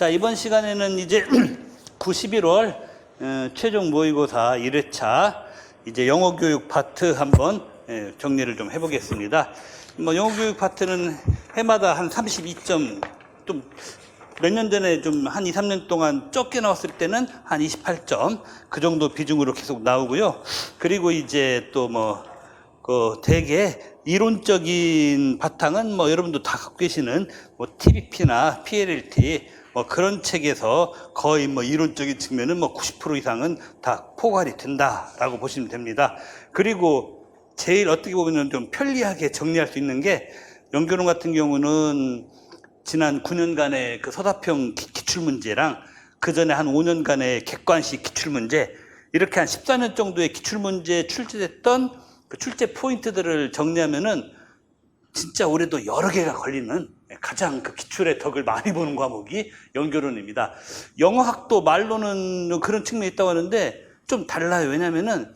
자, 이번 시간에는 이제 9, 11월 최종 모의고사 1회차 이제 영어 교육 파트 한번 정리를 좀 해보겠습니다. 뭐 영어 교육 파트는 해마다 한 32점, 좀 몇 년 전에 좀 한 2, 3년 동안 적게 나왔을 때는 한 28점 그 정도 비중으로 계속 나오고요. 그리고 이제 또 대개 이론적인 바탕은 여러분도 다 갖고 계시는 TBP나 PLLT 그런 책에서 거의 이론적인 측면은 90% 이상은 다 포괄이 된다라고 보시면 됩니다. 그리고 제일 어떻게 보면 좀 편리하게 정리할 수 있는 게 연결론 같은 경우는 지난 9년간의 그 서답형 기출문제랑 그 전에 한 5년간의 객관식 기출문제, 이렇게 한 14년 정도의 기출문제 출제됐던 그 출제 포인트들을 정리하면은 진짜 올해도 여러 개가 걸리는 가장 그 기출의 덕을 많이 보는 과목이 연결론입니다. 영어학도 말로는 그런 측면이 있다고 하는데 좀 달라요. 왜냐면은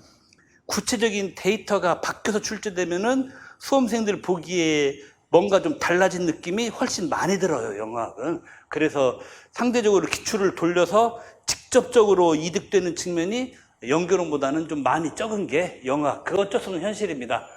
구체적인 데이터가 바뀌어서 출제되면은 수험생들 보기에 뭔가 좀 달라진 느낌이 훨씬 많이 들어요, 영어학은. 그래서 상대적으로 기출을 돌려서 직접적으로 이득되는 측면이 연결론보다는 좀 많이 적은 게 영어학. 그건 어쩔 수 없는 현실입니다.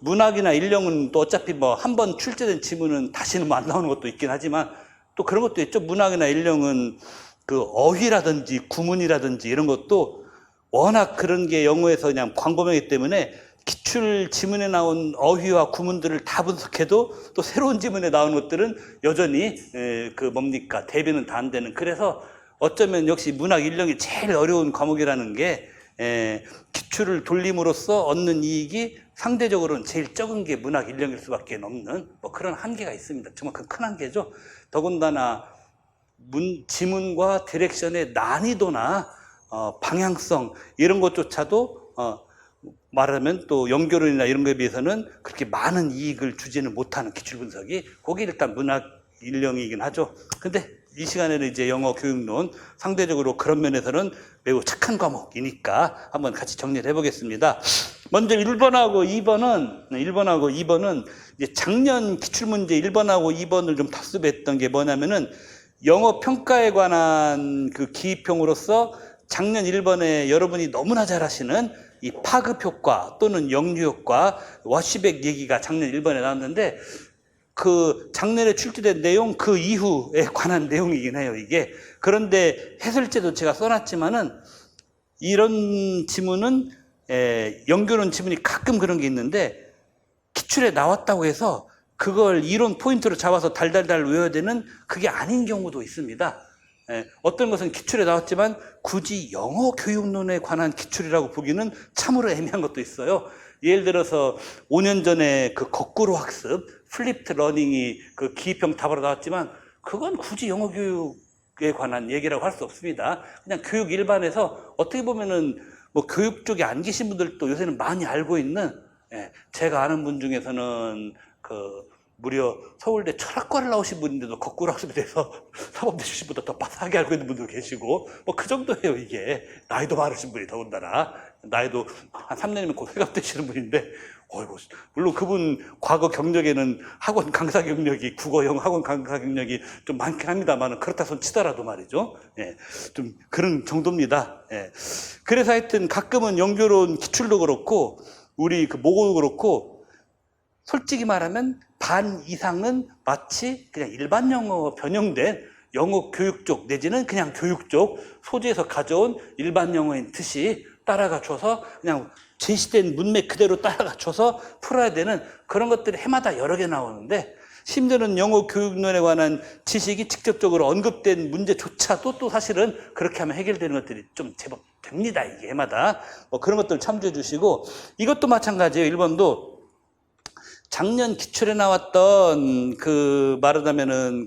문학이나 인령은 또 어차피 한 번 출제된 지문은 다시는 안 나오는 것도 있긴 하지만 또 그런 것도 있죠. 문학이나 인령은 그 어휘라든지 구문이라든지 이런 것도 워낙 그런 게 영어에서 그냥 광범위하기 때문에 기출 지문에 나온 어휘와 구문들을 다 분석해도 또 새로운 지문에 나온 것들은 여전히 대비는 다 안 되는. 그래서 어쩌면 역시 문학 인령이 제일 어려운 과목이라는 게 기출을 돌림으로써 얻는 이익이 상대적으로는 제일 적은 게 문학 인령일 수밖에 없는 그런 한계가 있습니다. 정말 큰 한계죠. 더군다나 지문과 디렉션의 난이도나 방향성 이런 것조차도 말하면 또 연결론이나 이런 거에 비해서는 그렇게 많은 이익을 주지는 못하는 기출 분석이 그게 일단 문학 인령이긴 하죠. 근데 이 시간에는 이제 영어 교육론 상대적으로 그런 면에서는 매우 착한 과목이니까 한번 같이 정리를 해보겠습니다. 먼저 1번하고 2번은 이제 작년 기출문제 1번하고 2번을 좀 답습했던 게 뭐냐면은 영어 평가에 관한 그 기입형으로서 작년 1번에 여러분이 너무나 잘 아시는 이 파급 효과 또는 역류 효과, 워시백 얘기가 작년 1번에 나왔는데 그 작년에 출제된 내용 그 이후에 관한 내용이긴 해요, 이게. 그런데 해설제도 제가 써놨지만은 이런 지문은 연결론 지문이 가끔 그런 게 있는데 기출에 나왔다고 해서 그걸 이론 포인트로 잡아서 달달달 외워야 되는 그게 아닌 경우도 있습니다. 어떤 것은 기출에 나왔지만 굳이 영어 교육론에 관한 기출이라고 보기는 참으로 애매한 것도 있어요. 예를 들어서 5년 전에 그 거꾸로 학습, 플립트 러닝이 그 기입형 답으로 나왔지만 그건 굳이 영어 교육에 관한 얘기라고 할 수 없습니다. 그냥 교육 일반에서 어떻게 보면은 교육 쪽에 안 계신 분들도 요새는 많이 알고 있는, 제가 아는 분 중에서는 무려 서울대 철학과를 나오신 분인데도 거꾸로 학습이 돼서 사법대 출신보다 더 빠삭하게 알고 있는 분도 계시고 그 정도예요. 이게 나이도 많으신 분이 더군다나 나이도 한 3년이면 곧 회갑되시는 분인데 물론 그분 과거 경력에는 학원 강사 경력이 국어 영어 학원 강사 경력이 좀 많긴 합니다만 그렇다 손 치더라도 말이죠. 좀 그런 정도입니다. 그래서 하여튼 가끔은 연결론 기출도 그렇고 우리 그 모고도 그렇고 솔직히 말하면 반 이상은 마치 그냥 일반 영어 변형된 영어 교육 쪽 내지는 그냥 교육 쪽 소재에서 가져온 일반 영어인 듯이 따라가 줘서 그냥 제시된 문맥 그대로 따라가 줘서 풀어야 되는 그런 것들이 해마다 여러 개 나오는데 심지어는 영어 교육론에 관한 지식이 직접적으로 언급된 문제조차도 또 사실은 그렇게 하면 해결되는 것들이 좀 제법 됩니다. 이게 해마다 그런 것들 참조해 주시고 이것도 마찬가지예요. 1번도 작년 기출에 나왔던 말하자면은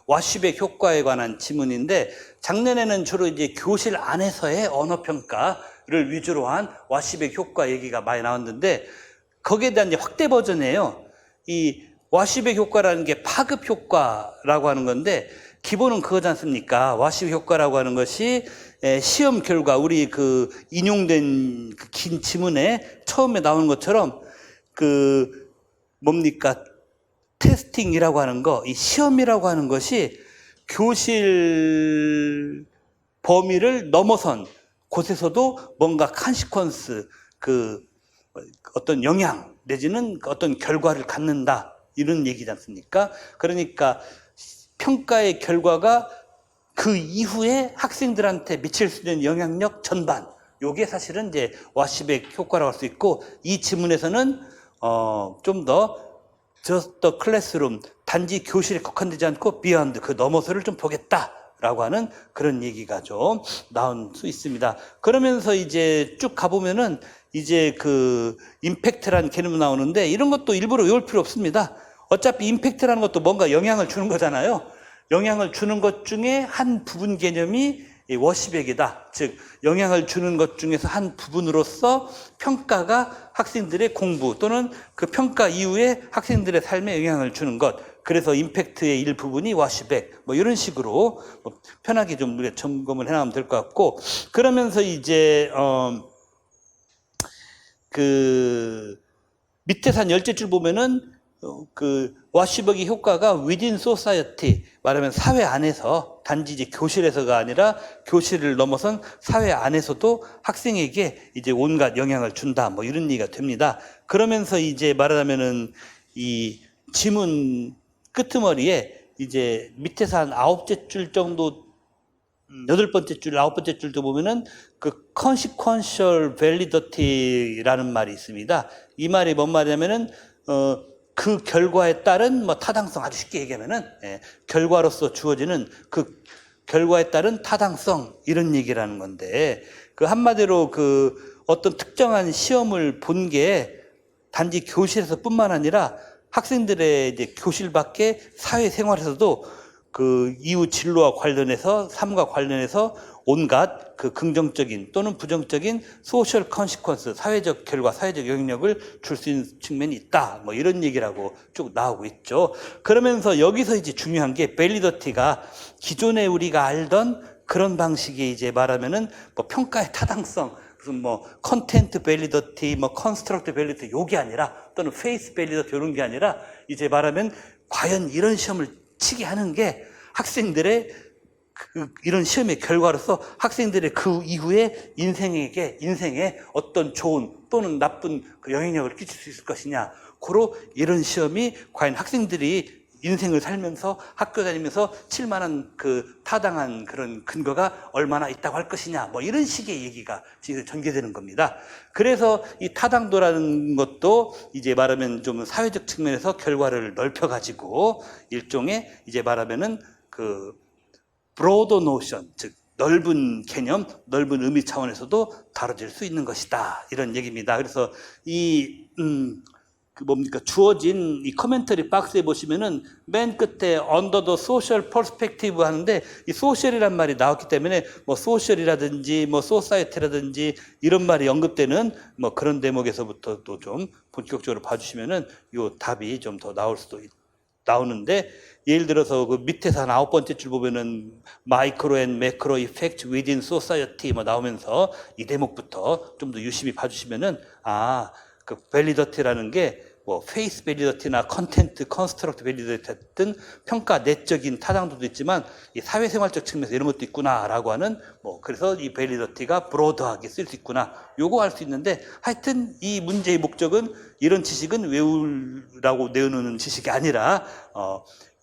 워시백 효과에 관한 지문인데 작년에는 주로 이제 교실 안에서의 언어평가를 위주로 한 워시백 효과 얘기가 많이 나왔는데 거기에 대한 이제 확대 버전이에요. 이 워시백 효과라는 게 파급 효과라고 하는 건데 기본은 그거지 않습니까? 워시백 효과라고 하는 것이 시험 결과 우리 인용된 긴 지문에 처음에 나오는 것처럼 테스팅이라고 하는 거, 이 시험이라고 하는 것이 교실 범위를 넘어선 곳에서도 뭔가 컨시퀀스, 어떤 영향 내지는 어떤 결과를 갖는다, 이런 얘기지 않습니까? 그러니까 평가의 결과가 그 이후에 학생들한테 미칠 수 있는 영향력 전반, 요게 사실은 이제 와시백 효과라고 할 수 있고, 이 지문에서는 좀 더 just the classroom, 단지 교실에 국한되지 않고 beyond, 그 넘어서를 좀 보겠다라고 하는 그런 얘기가 좀 나올 수 있습니다. 그러면서 이제 쭉 가보면은 이제 그 임팩트라는 개념이 나오는데, 이런 것도 일부러 외울 필요 없습니다. 어차피 임팩트라는 것도 뭔가 영향을 주는 거잖아요. 영향을 주는 것 중에 한 부분 개념이 워시백이다. 즉 영향을 주는 것 중에서 한 부분으로서 평가가 학생들의 공부 또는 그 평가 이후에 학생들의 삶에 영향을 주는 것, 그래서 임팩트의 일부분이 워시백, 뭐 이런 식으로 편하게 좀 우리가 점검을 해나가면 될 것 같고, 그러면서 이제 그 밑에서 한 10줄 보면은 그 와시백의 효과가 within society, 말하면 사회 안에서, 단지 이제 교실에서가 아니라 교실을 넘어선 사회 안에서도 학생에게 이제 온갖 영향을 준다, 뭐 이런 얘기가 됩니다. 그러면서 이제 말하자면은 이 지문 끄트머리에 이제 밑에서 한 9째 줄 정도, 8번째 줄, 9번째 줄도 보면은 그 consequential validity라는 말이 있습니다. 이 말이 뭔 말이냐면은 그 결과에 따른 뭐 타당성, 아주 쉽게 얘기하면은 결과로서 주어지는 그 결과에 따른 타당성, 이런 얘기라는 건데, 그 한마디로 그 어떤 특정한 시험을 본 게 단지 교실에서뿐만 아니라 학생들의 이제 교실 밖의 사회생활에서도 그 이후 진로와 관련해서, 삶과 관련해서 온갖 그 긍정적인 또는 부정적인 소셜 컨시퀀스, 사회적 결과, 사회적 영향력을 줄 수 있는 측면이 있다, 뭐 이런 얘기라고 쭉 나오고 있죠. 그러면서 여기서 이제 중요한 게 밸리더티가 기존에 우리가 알던 그런 방식의 이제 말하면은 뭐 평가의 타당성, 무슨 뭐 컨텐트 밸리더티, 뭐 컨스트럭트 밸리더티, 요게 아니라, 또는 페이스 밸리더티 이런 게 아니라, 이제 말하면 과연 이런 시험을 치게 하는 게 학생들의 이런 시험의 결과로서 학생들의 그 이후에 인생에 어떤 좋은 또는 나쁜 그 영향력을 끼칠 수 있을 것이냐, 고로 이런 시험이 과연 학생들이 인생을 살면서 학교 다니면서 칠 만한 그 타당한 그런 근거가 얼마나 있다고 할 것이냐, 뭐 이런 식의 얘기가 지금 전개되는 겁니다. 그래서 이 타당도라는 것도 이제 말하면 좀 사회적 측면에서 결과를 넓혀가지고 일종의 이제 말하면은 그 broad notion, 즉 넓은 개념, 넓은 의미 차원에서도 다뤄질 수 있는 것이다, 이런 얘기입니다. 그래서 주어진 이 코멘터리 박스에 보시면은 맨 끝에 under the social perspective 하는데, 이 social이란 말이 나왔기 때문에 뭐 social이라든지 뭐 society라든지 이런 말이 언급되는 뭐 그런 대목에서부터 또 좀 본격적으로 봐주시면은 요 답이 좀 더 나오는데, 예를 들어서 그 밑에서 한 9번째 줄 보면은 마이크로 앤 매크로 이펙트 within society 뭐 나오면서 이 대목부터 좀 더 유심히 봐주시면은, 그 밸리더티라는 게 뭐 페이스 밸리더티나 컨텐트, 컨스트럭트 밸리더티 같은 평가 내적인 타당도도 있지만 이 사회생활적 측면에서 이런 것도 있구나라고 하는, 뭐 그래서 이 밸리더티가 브로드하게 쓸 수 있구나, 요거 알 수 있는데, 하여튼 이 문제의 목적은 이런 지식은 외우라고 내어놓는 지식이 아니라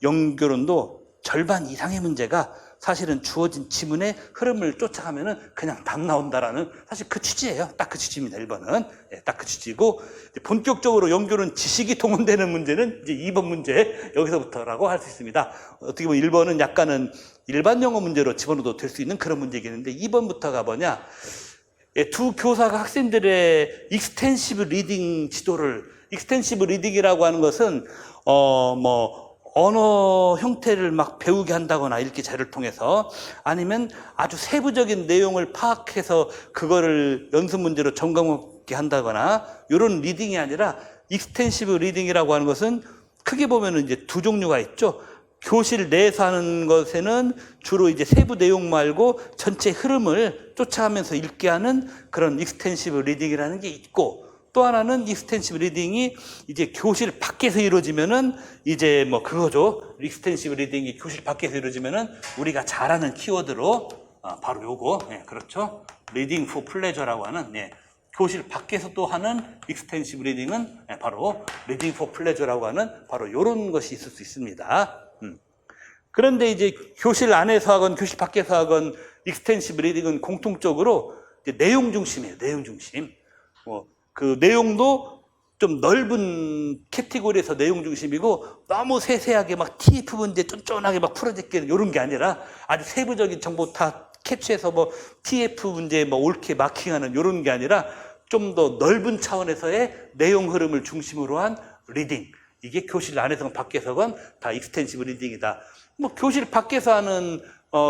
연결론도 절반 이상의 문제가 사실은 주어진 지문의 흐름을 쫓아가면은 그냥 답 나온다라는, 사실 그 취지예요. 딱 그 취지입니다. 1번은. 딱 그 취지고, 본격적으로 연결은 지식이 동원되는 문제는 이제 2번 문제, 여기서부터라고 할 수 있습니다. 어떻게 보면 1번은 약간은 일반 영어 문제로 집어넣어도 될 수 있는 그런 문제겠는데, 2번부터가 뭐냐? 두 교사가 학생들의 익스텐시브 리딩 지도를, 익스텐시브 리딩이라고 하는 것은 언어 형태를 막 배우게 한다거나 읽기 자료를 통해서, 아니면 아주 세부적인 내용을 파악해서 그거를 연습 문제로 점검하게 한다거나, 이런 리딩이 아니라 익스텐시브 리딩이라고 하는 것은 크게 보면은 이제 두 종류가 있죠. 교실 내에서 하는 것에는 주로 이제 세부 내용 말고 전체 흐름을 쫓아가면서 읽게 하는 그런 익스텐시브 리딩이라는 게 있고, 또 하나는 익스텐시브 리딩이 이제 교실 밖에서 이루어지면은 이제 뭐 그거죠. 익스텐시브 리딩이 교실 밖에서 이루어지면은 우리가 잘 아는 키워드로 바로 요거, 예, 그렇죠. 리딩 포 플레저라고 하는, 예, 교실 밖에서 또 하는 익스텐시브 리딩은, 예, 바로 리딩 포 플레저라고 하는 바로 요런 것이 있을 수 있습니다. 그런데 이제 교실 안에서 하건 교실 밖에서 하건 익스텐시브 리딩은 공통적으로 이제 내용 중심이에요. 내용 중심. 그 내용도 좀 넓은 캐티고리에서 내용 중심이고 너무 세세하게 막 TF 문제 쫀쫀하게 막 풀어제끼는 이런 게 아니라 아주 세부적인 정보 다 캡처해서 뭐 TF 문제 뭐 옳게 마킹하는 이런 게 아니라 좀 더 넓은 차원에서의 내용 흐름을 중심으로 한 리딩. 이게 교실 안에서건 밖에서건 다 익스텐시브 리딩이다. 뭐 교실 밖에서 하는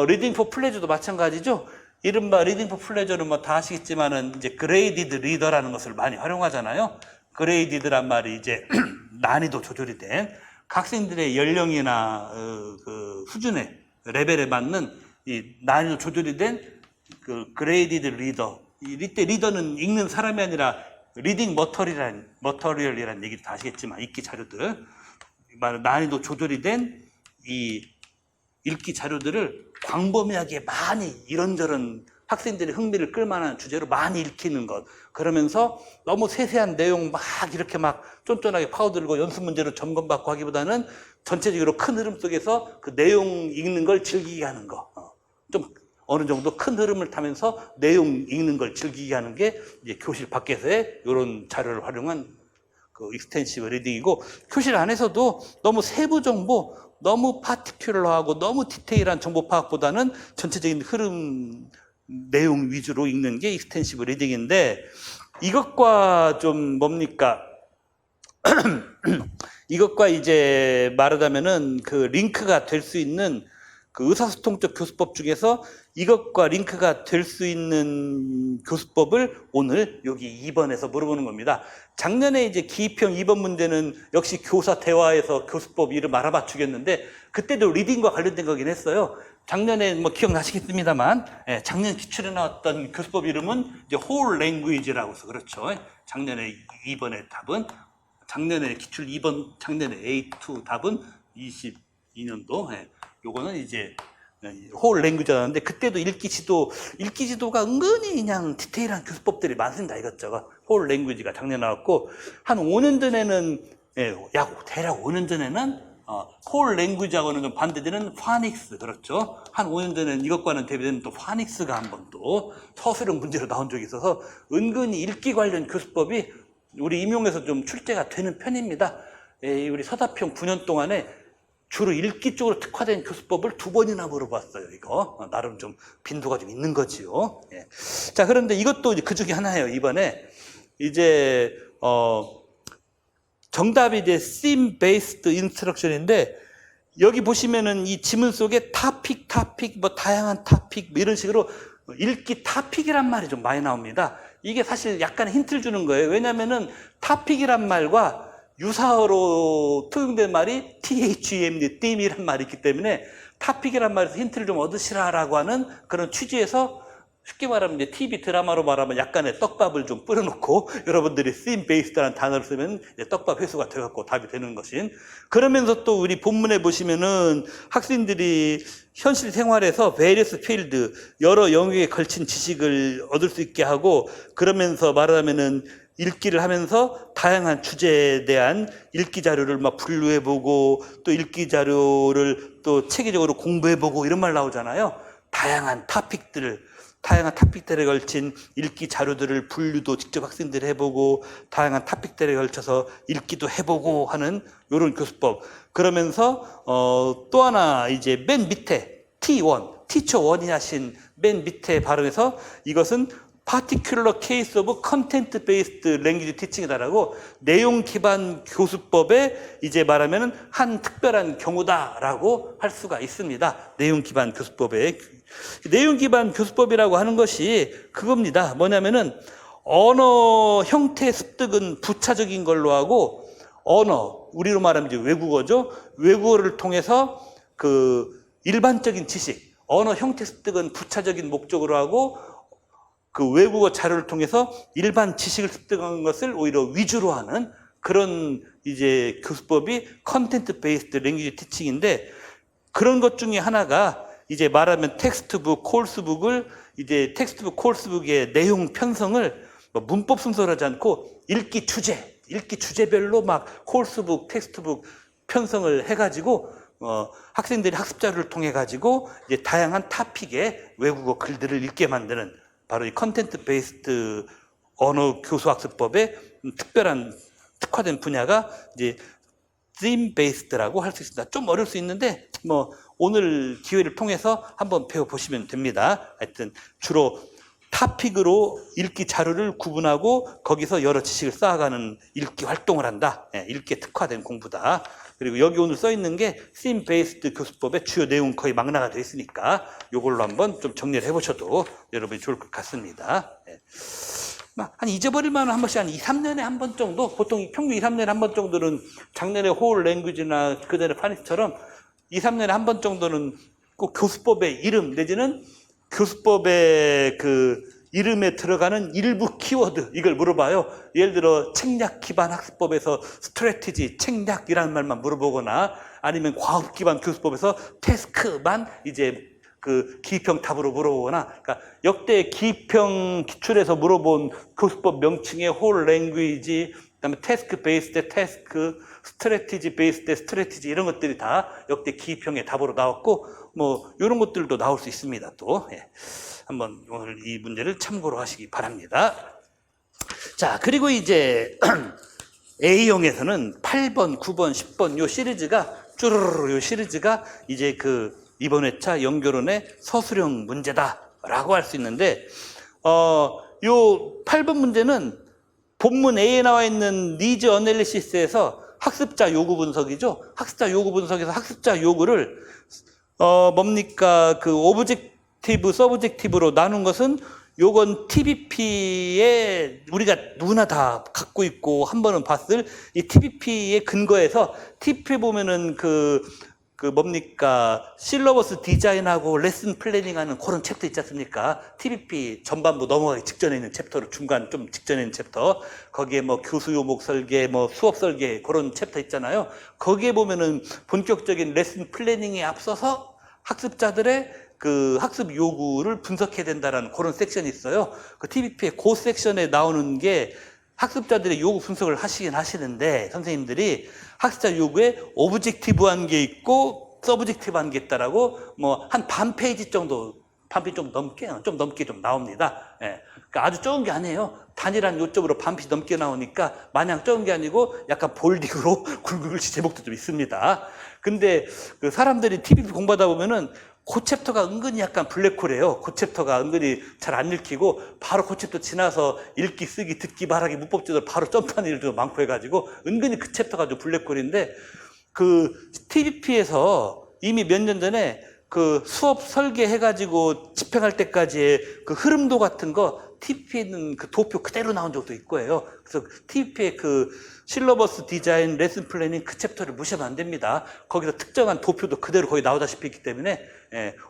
리딩 포 플레저도 마찬가지죠. 이른바 리딩 포 플레저는 뭐 다 아시겠지만은 이제 그레이디드 리더라는 것을 많이 활용하잖아요. 그레이디드란 말이 이제 난이도 조절이 된 학생들의 연령이나 그 수준의 레벨에 맞는 이 난이도 조절이 된 그 그레이디드 리더. 이때 리더는 읽는 사람이 아니라 리딩 머터리얼이라는 얘기도 다 아시겠지만 읽기 자료들, 난이도 조절이 된 이 읽기 자료들을 광범위하게 많이 이런저런 학생들의 흥미를 끌만한 주제로 많이 읽히는 것. 그러면서 너무 세세한 내용 막 이렇게 막 쫀쫀하게 파고들고 연습 문제로 점검받고 하기보다는 전체적으로 큰 흐름 속에서 그 내용 읽는 걸 즐기게 하는 거. 좀 어느 정도 큰 흐름을 타면서 내용 읽는 걸 즐기게 하는 게 이제 교실 밖에서의 이런 자료를 활용한 그 익스텐시브 리딩이고, 교실 안에서도 너무 세부 정보, 너무 파티큘러하고 너무 디테일한 정보 파악보다는 전체적인 흐름, 내용 위주로 읽는 게 익스텐시브 리딩인데, 이것과 좀 뭡니까? 이것과 이제 말하자면은 그 링크가 될 수 있는 그 의사소통적 교수법 중에서 이것과 링크가 될 수 있는 교수법을 오늘 여기 2번에서 물어보는 겁니다. 작년에 이제 기입형 2번 문제는 역시 교사 대화에서 교수법 이름 알아맞추겠는데, 그때도 리딩과 관련된 거긴 했어요. 작년에 뭐 기억나시겠습니다만, 예, 작년 기출에 나왔던 교수법 이름은 이제 whole language라고 해서 그렇죠. 작년에 2번의 답은, 작년에 기출 2번, 작년에 A2 답은 22년도, 예, 요거는 이제 whole language였는데, 그때도 읽기 지도가 은근히 그냥 디테일한 교수법들이 많습니다. 이것저것. whole language가 작년에 나왔고, 한 5년 전에는, 예, 대략 5년 전에는 whole language하고는 좀 반대되는 파닉스, 그렇죠. 한 5년 전에는 이것과는 대비되는 또 파닉스가 한 번 또 서술형 문제로 나온 적이 있어서 은근히 읽기 관련 교수법이 우리 임용에서 좀 출제가 되는 편입니다. 예, 우리 서답형 9년 동안에 주로 읽기 쪽으로 특화된 교수법을 2번이나 물어봤어요. 이거 나름 좀 빈도가 좀 있는 거지요. 예. 자, 그런데 이것도 그 중에 하나예요. 이번에 이제 정답이 이제 theme based instruction인데, 여기 보시면은 이 지문 속에 topic, 뭐 다양한 topic 뭐 이런 식으로 읽기 topic이란 말이 좀 많이 나옵니다. 이게 사실 약간 힌트를 주는 거예요. 왜냐면은 topic이란 말과 유사어로 통용된 말이 THEMD, theme이란 말이 있기 때문에 topic이란 말에서 힌트를 좀 얻으시라라고 하는 그런 취지에서, 쉽게 말하면 이제 TV 드라마로 말하면 약간의 떡밥을 좀 뿌려놓고 여러분들이 theme based라는 단어를 쓰면 이제 떡밥 회수가 돼갖고 답이 되는 것인. 그러면서 또 우리 본문에 보시면은 학생들이 현실 생활에서 various field, 여러 영역에 걸친 지식을 얻을 수 있게 하고, 그러면서 말하자면은 읽기를 하면서 다양한 주제에 대한 읽기 자료를 막 분류해보고, 또 읽기 자료를 또 체계적으로 공부해보고 이런 말 나오잖아요. 다양한 토픽들에 걸친 읽기 자료들을 분류도 직접 학생들이 해보고, 다양한 토픽들에 걸쳐서 읽기도 해보고 하는 이런 교수법. 그러면서 또 하나 이제 맨 밑에 T1, 티처 원이 하신 맨 밑에 발음에서 이것은 particular case of content based language teaching이다라고, 내용 기반 교수법에 이제 말하면은 한 특별한 경우다라고 할 수가 있습니다. 내용 기반 교수법에. 내용 기반 교수법이라고 하는 것이 그겁니다. 뭐냐면은 언어 형태 습득은 부차적인 걸로 하고, 언어, 우리로 말하면 이제 외국어죠. 외국어를 통해서 그 일반적인 지식, 언어 형태 습득은 부차적인 목적으로 하고, 그 외국어 자료를 통해서 일반 지식을 습득한 것을 오히려 위주로 하는 그런 이제 교수법이 컨텐트 베이스드 랭귀지 티칭인데, 그런 것 중에 하나가 이제 말하면 텍스트북, 코र्स북을 이제 텍스트북, 코र्स북의 내용 편성을 뭐 문법 순서로 하지 않고 읽기 주제별로 막 코र्स북, 텍스트북 편성을 해가지고 학생들이 학습 자료를 통해 가지고 이제 다양한 타픽의 외국어 글들을 읽게 만드는 바로 이 컨텐트 베이스드 언어 교수 학습법의 특별한 특화된 분야가 이제 theme based라고 할 수 있습니다. 좀 어려울 수 있는데 뭐 오늘 기회를 통해서 한번 배워보시면 됩니다. 하여튼 주로 타픽으로 읽기 자료를 구분하고 거기서 여러 지식을 쌓아가는 읽기 활동을 한다. 읽기에 특화된 공부다. 그리고 여기 오늘 써 있는 게 theme based 교수법의 주요 내용 거의 망라가 되어 있으니까 이걸로 한번 좀 정리를 해보셔도 여러분이 좋을 것 같습니다. 한 잊어버릴 만한 한 번씩 한 2, 3년에 한 번 정도, 보통 평균 2, 3년에 한 번 정도는 작년에 홀 랭귀지나 그전에 파니스처럼 2, 3년에 한 번 정도는 꼭 교수법의 이름 내지는 교수법의 그 이름에 들어가는 일부 키워드, 이걸 물어봐요. 예를 들어 책략 기반 학습법에서 스트래티지, 책략이라는 말만 물어보거나 아니면 과학 기반 교수법에서 태스크만 이제 그 기입형 답으로 물어보거나, 그러니까 역대 기입형 기출에서 물어본 교수법 명칭의 홀 랭귀지, 그다음에 태스크 베이스드 태스크, 스트래티지 베이스드 스트래티지, 이런 것들이 다 역대 기입형의 답으로 나왔고 뭐 이런 것들도 나올 수 있습니다. 또 한번 오늘 이 문제를 참고로 하시기 바랍니다. 자, 그리고 이제 A형에서는 8번, 9번, 10번 요 시리즈가 쭈르르 요 시리즈가 이제 그 이번 회차 연결론의 서술형 문제다라고 할 수 있는데, 요 8번 문제는 본문 A에 나와 있는 니즈 어널리시스에서 학습자 요구 분석이죠. 학습자 요구 분석에서 학습자 요구를 뭡니까? 그 오브젝티브, 서브젝티브로 나눈 것은 요건 TBP에 우리가 누구나 다 갖고 있고 한 번은 봤을 이 TBP의 근거에서 TBP 보면은 그 뭡니까? 실러버스 디자인하고 레슨 플래닝하는 그런 챕터 있지 않습니까? TBP 전반부 넘어가기 직전에 있는 챕터로 중간 좀 직전에 있는 챕터, 거기에 뭐 교수 요목 설계, 뭐 수업 설계 그런 챕터 있잖아요. 거기에 보면은 본격적인 레슨 플래닝에 앞서서 학습자들의 그 학습 요구를 분석해야 된다라는 그런 섹션이 있어요. 그 TBP의 그 섹션에 나오는 게 학습자들의 요구 분석을 하시긴 하시는데, 선생님들이 학습자 요구에 오브젝티브한 게 있고 서브젝티브한 게 있다라고 뭐 한 반 페이지 정도, 반 페이지 좀 넘게 좀 나옵니다. 그러니까 아주 적은 게 아니에요. 단일한 요점으로 반 페이지 넘게 나오니까 마냥 적은 게 아니고 약간 볼딩으로 굵은 글씨 제목도 좀 있습니다. 근데 그 사람들이 TBP 공부하다 보면은 그 챕터가 은근히 약간 블랙홀이에요. 그 챕터가 은근히 잘 안 읽히고 바로 그 챕터 지나서 읽기, 쓰기, 듣기, 말하기, 문법 제대로 바로 점프하는 일도 많고 해가지고 은근히 그 챕터가 좀 블랙홀인데, 그 TBP에서 이미 몇 년 전에 그 수업 설계해가지고 집행할 때까지의 그 흐름도 같은 거 TBP에 있는 그 도표 그대로 나온 적도 있고요. 그래서 TBP의 그 실러버스 디자인, 레슨 플래닝 그 챕터를 무시하면 안 됩니다. 거기서 특정한 도표도 그대로 거의 나오다시피 있기 때문에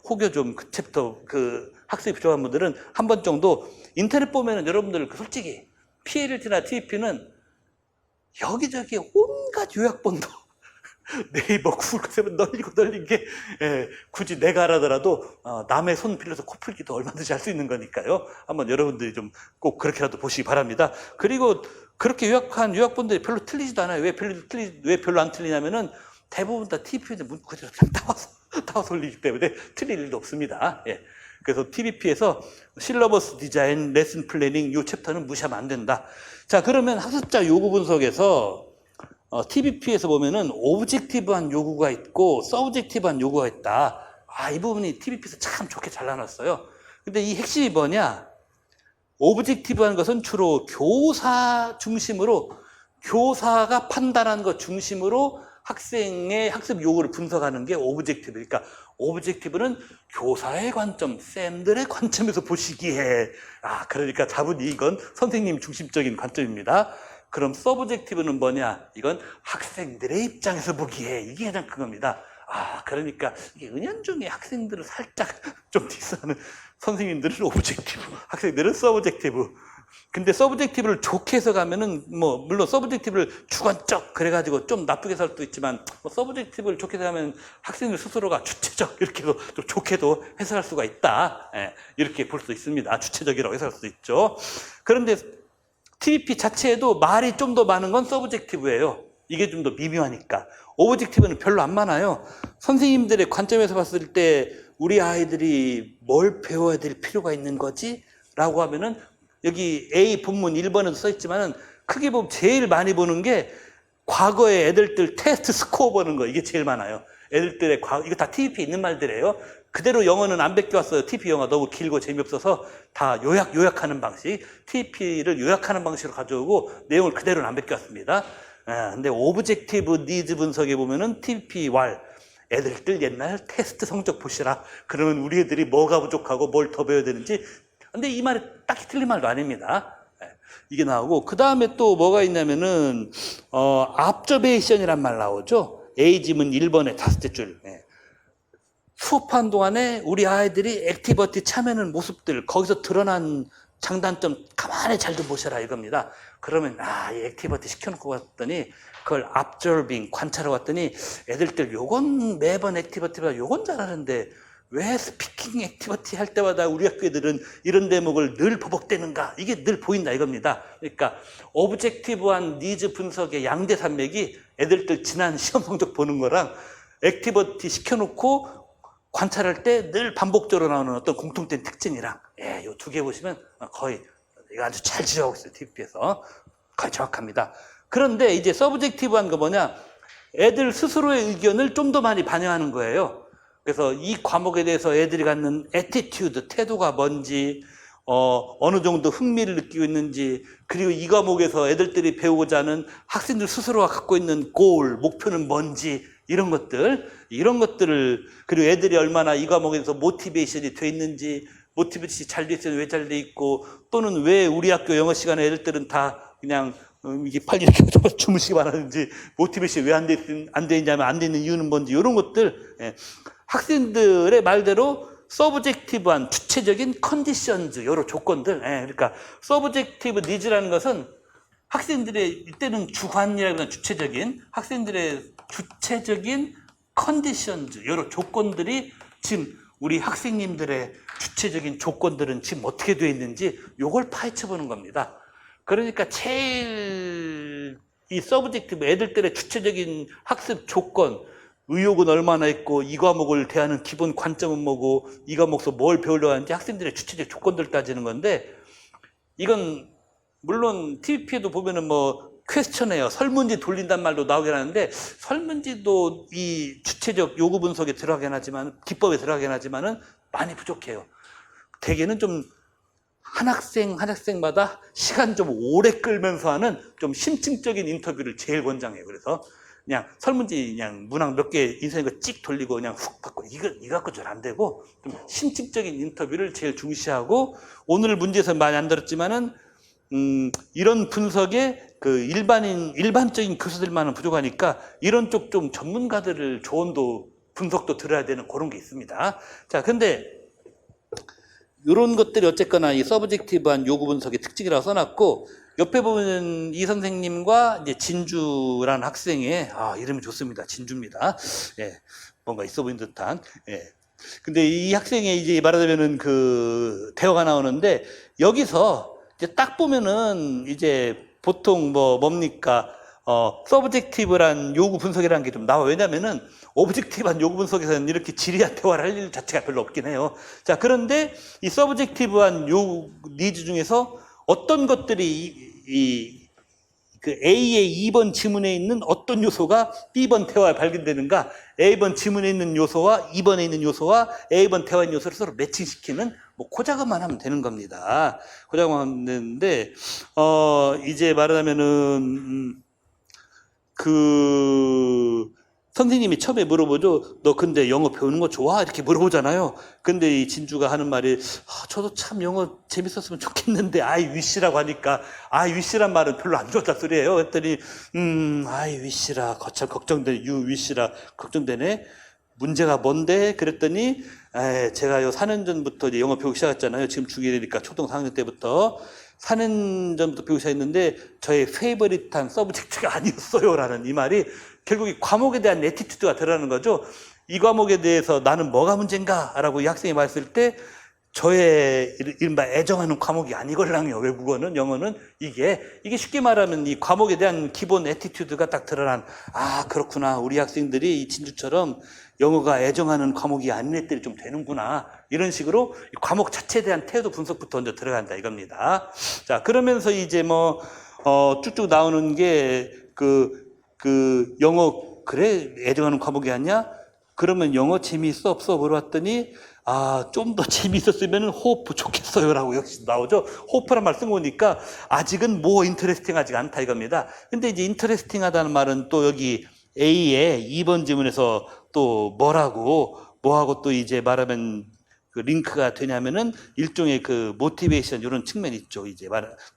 혹여 좀 그 챕터 그 학습이 필요한 분들은 한 번 정도 인터넷 보면은 여러분들 솔직히 PLT나 TBP는 여기저기 온갖 요약본도 네이버, 구글 검색하면 널린 게 굳이 내가 알아더라도 남의 손 빌려서 코 풀기도 얼마든지 할 수 있는 거니까요. 한번 여러분들이 좀 꼭 그렇게라도 보시기 바랍니다. 그리고 그렇게 요약한 요약본들이 별로 틀리지도 않아요. 왜 별로 안 틀리냐면은 대부분 다 TBP에 문구 그대로 따와서 올리기 때문에 틀릴 일도 없습니다. 그래서 TBP에서 실러버스 디자인, 레슨 플래닝 이 챕터는 무시하면 안 된다. 자, 그러면 학습자 요구 분석에서 TBP에서 보면은 오브젝티브한 요구가 있고 서브젝티브한 요구가 있다. 이 부분이 TBP에서 참 좋게 잘 나눴어요. 근데 이 핵심이 뭐냐? 오브젝티브한 것은 주로 교사 중심으로, 교사가 판단하는 것 중심으로 학생의 학습 요구를 분석하는 게 오브젝티브. 그러니까 오브젝티브는 교사의 관점, 쌤들의 관점에서 보시기에, 그러니까 답은 이건 선생님 중심적인 관점입니다. 그럼 서브젝티브는 뭐냐? 이건 학생들의 입장에서 보기에, 이게 가장 큰 겁니다. 그러니까 이게 은연중에 학생들을 살짝 좀 디스하는 선생님들은 오브젝티브, 학생들은 서브젝티브. 근데 서브젝티브를 좋게 해석하면은 뭐 물론 서브젝티브를 주관적 그래가지고 좀 나쁘게 살 수도 있지만 뭐 서브젝티브를 좋게 해석하면 학생들 스스로가 주체적 이렇게 해서 좀 좋게도 해석할 수가 있다. 이렇게 볼 수 있습니다. 주체적이라고 해석할 수도 있죠. 그런데 TBP 자체에도 말이 좀 더 많은 건 서브젝티브예요. 이게 좀 더 미묘하니까. 오브젝티브는 별로 안 많아요. 선생님들의 관점에서 봤을 때 우리 아이들이 뭘 배워야 될 필요가 있는 거지? 라고 하면은 여기 A 본문 1번에도 써 있지만은 크게 보면 제일 많이 보는 게 과거에 애들들 테스트 스코어 보는 거, 이게 제일 많아요. 애들들의 이거 다 TBP 있는 말들이에요. 그대로 영어는 안 베껴왔어요. TBP 영어 너무 길고 재미없어서 다 요약하는 방식, TBP를 요약하는 방식으로 가져오고 내용을 그대로는 안 베껴왔습니다. 근데 오브젝티브 니즈 분석에 보면은 TBP 왈, 애들들 옛날 테스트 성적 보시라. 그러면 우리 애들이 뭐가 부족하고 뭘 더 배워야 되는지. 근데 이 말이 딱히 틀린 말도 아닙니다. 이게 나오고, 그 다음에 또 뭐가 있냐면은, observation이란 말 나오죠? A 지문 1번에 5째 줄. 수업하는 동안에 우리 아이들이 액티비티 참여하는 모습들, 거기서 드러난 장단점 가만히 잘 좀 보셔라 이겁니다. 그러면 이 액티비티 시켜놓고 왔더니 그걸 observing, 관찰하고 왔더니 애들들 요건 매번 액티비티보다 요건 잘하는데 왜 스피킹 액티비티 할 때마다 우리 학교 애들은 이런 대목을 늘 버벅대는가? 이게 늘 보인다 이겁니다. 그러니까 오브젝티브한 니즈 분석의 양대 산맥이 애들들 지난 시험 성적 보는 거랑 액티비티 시켜놓고 관찰할 때 늘 반복적으로 나오는 어떤 공통된 특징이랑 이 두 개 보시면 거의 이거 아주 잘 지적하고 있어요. TBP에서 거의 정확합니다. 그런데 이제 서브젝티브한 거 뭐냐? 애들 스스로의 의견을 좀 더 많이 반영하는 거예요. 그래서 이 과목에 대해서 애들이 갖는 애티튜드, 태도가 뭔지, 어느 정도 흥미를 느끼고 있는지, 그리고 이 과목에서 애들들이 배우고자 하는 학생들 스스로가 갖고 있는 골, 목표는 뭔지, 이런 것들을, 그리고 애들이 얼마나 이 과목에서 모티베이션이 돼 있는지, 모티베이션이 잘 돼 있으면 왜 잘 돼 있고, 또는 왜 우리 학교 영어 시간에 애들들은 다 그냥 이게 팔 이렇게 주무시기만 하는지, 모티베이션이 왜 안 돼 있냐면 안 돼 있는 이유는 뭔지, 이런 것들, 학생들의 말대로 서브젝티브한 주체적인 컨디션즈, 여러 조건들. 그러니까 서브젝티브 니즈라는 것은 학생들의, 이때는 주관이라기보다는 주체적인, 학생들의 주체적인 컨디션즈, 여러 조건들이 지금 우리 학생님들의 주체적인 조건들은 지금 어떻게 되어 있는지 이걸 파헤쳐 보는 겁니다. 그러니까 제일 이 서브젝티브, 애들들의 주체적인 학습 조건, 의욕은 얼마나 있고 이 과목을 대하는 기본 관점은 뭐고 이 과목에서 뭘 배우려고 하는지 학생들의 주체적 조건들 따지는 건데, 이건 물론 TBP에도 보면은 뭐 퀘스천에요, 설문지 돌린단 말도 나오긴 하는데 설문지도 이 주체적 요구 분석에 들어가긴 하지만, 기법에 들어가긴 하지만은 많이 부족해요. 대개는 좀 한 학생마다 시간 좀 오래 끌면서 하는 좀 심층적인 인터뷰를 제일 권장해요. 그래서 그냥 설문지 그냥 문항 몇 개 인쇄한 거 찍 돌리고 그냥 훅 받고 이거 갖고 잘 안 되고, 좀 심층적인 인터뷰를 제일 중시하고, 오늘 문제에서 많이 안 들었지만은 이런 분석에 그 일반적인 교수들만은 부족하니까 이런 쪽 좀 전문가들을 조언도 분석도 들어야 되는 그런 게 있습니다. 자, 근데 이런 것들이 어쨌거나 이 서브젝티브한 요구 분석의 특징이라고 써놨고, 옆에 보면 이 선생님과 이제 진주라는 학생의, 이름이 좋습니다. 진주입니다. 뭔가 있어 보이는 듯한. 근데 이 학생의 이제 말하자면은 그 대화가 나오는데, 여기서 이제 딱 보면은 이제 보통 뭡니까? 서브젝티브란 요구 분석이라는 게 좀 나와요. 왜냐면은 오브젝티브한 요구 분석에서는 이렇게 지리한 대화를 할 일 자체가 별로 없긴 해요. 자, 그런데 이 서브젝티브한 요구 니즈 중에서 어떤 것들이 그 A의 2번 지문에 있는 어떤 요소가 B번 대화에 발견되는가, A번 지문에 있는 요소와 2번에 있는 요소와 A번 대화에 있는 요소를 서로 매칭시키는 그 작업만 하면 되는 겁니다. 그 작업만 하면 되는데, 이제 말하자면은 선생님이 처음에 물어보죠. 너 근데 영어 배우는 거 좋아? 이렇게 물어보잖아요. 근데 이 진주가 하는 말이, 저도 참 영어 재밌었으면 좋겠는데, 위시라고 하니까, 위시란 말은 별로 안 좋다 소리예요. 그랬더니, 위시라, 걱정되네, 위시라, 걱정되네. 문제가 뭔데? 그랬더니 제가 요 4년 전부터 이제 영어 배우기 시작했잖아요. 지금 중1 되니까 초등 4학년 때부터 4년 전부터 배우기 시작했는데 저의 페이버릿한 서브젝트가 아니었어요 라는 이 말이 결국 이 과목에 대한 애티튜드가 드러나는 거죠. 이 과목에 대해서 나는 뭐가 문제인가? 라고 이 학생이 말했을 때 저의 이른바 애정하는 과목이 아니걸랑요. 외국어는, 영어는 이게 쉽게 말하면 이 과목에 대한 기본 애티튜드가 딱 드러난, 아, 그렇구나. 우리 학생들이 이 진주처럼 영어가 애정하는 과목이 아닌 애들이 좀 되는구나. 이런 식으로 이 과목 자체에 대한 태도 분석부터 먼저 들어간다 이겁니다. 자, 그러면서 이제 쭉쭉 나오는 게 영어, 그래? 애정하는 과목이 아니야? 그러면 영어 재미있어? 없어? 물어봤더니 좀 더 재미있었으면 호프 좋겠어요라고 역시 나오죠. 호프란 말 쓴 거니까 아직은 인터레스팅하지 않다 이겁니다. 근데 이제 인터레스팅하다는 말은 또 여기 A의 2번 지문에서 또 뭐하고 또 이제 말하면 그 링크가 되냐면은 일종의 그 모티베이션 이런 측면이 있죠. 이제